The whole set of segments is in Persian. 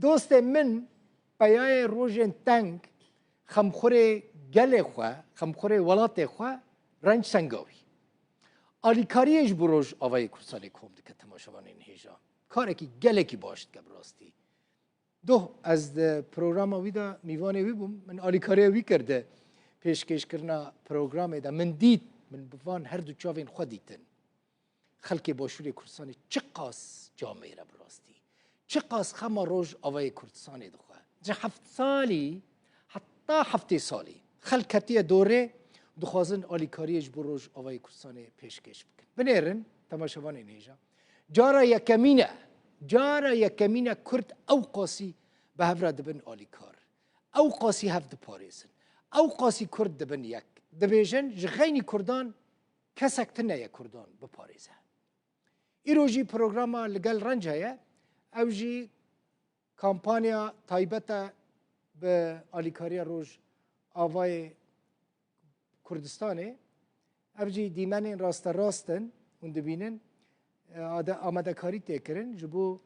دوست من پیای روژن تنگ خمخور گل خو خمخور ولات خو رنج سنگاوی آلیکاریش بروج آوای کردستان کوم دکه تماشاوان این هیجا کاری که گله کی باشد که براستی دو از پروگرام ویدا میوانه وی بوم من آلیکاری وی کرده پیشکش کرنا پروگرام دا من دید من بوان هر دو چاوین خود دیتن خلک باشوری کردستان چه قاس جامعه را براستی چه قاس خما روز آوای کردستان دخواه جه 7 سالی حتی 7 سالی خلکتی دوره دخوازن آلیکاریش بروج آوای کردستان پیشکش بکن بنیرن تماشاوان اینجا جارا یکمینه کرد او قاسی به هفره دبن آلیکار او قاسی هفت پاریسن او قاسی کرد دبن یک دبیجن جغینی کردان کسک تنه یک کردان بپاریزه ایروجی پروگراما لگل رنج هیا او جی کامپانیا تایبتا به آلیکاریا روز آوای کردستانه او جی دیمن راستن اون دبینن آماده کاری تکرن جبو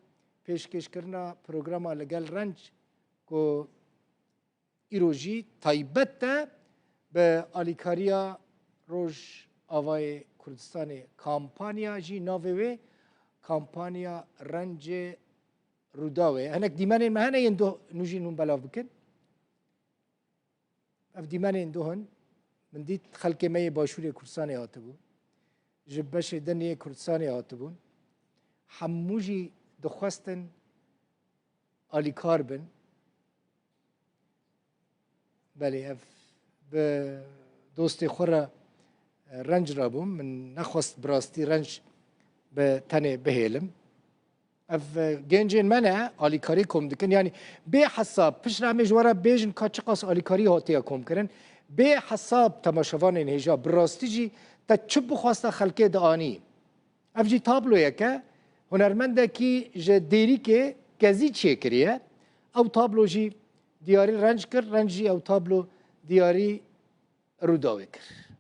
پیشکش کرنا پروگراما لگل رنج کو ایروجی تایبتا به آلیکاریا روز آوای کردستان کامپانیا جی ناوی کامپانیا رنج روداوی هنک دیمن مهنه این دو نوجی نون بلاو بکن اف دیمن این دو هن من دید خلق می باشوری کردستان هاتبون جبش دنیه کردستان هاتبون هموجی دخواستن آلیکار بن بله اف به دوست خورا رنج رابوم من نخواست براستی رنج به تنه بهیلم اف گنجین منه آلیکاری کم دکن یعنی به حساب پیش راه مجوره بیجن که چقاس آلیکاری هاتیا کم کرن به حساب تماشاوان این هجا براستی جی تا چه بخواسته خلقه دانی اف جی تابلویه که هنرمنده کی جه دیری که گزی چیه کریه او تابلو جی دیاری رنج کر رنجی او تابلو دیاری روداوی کر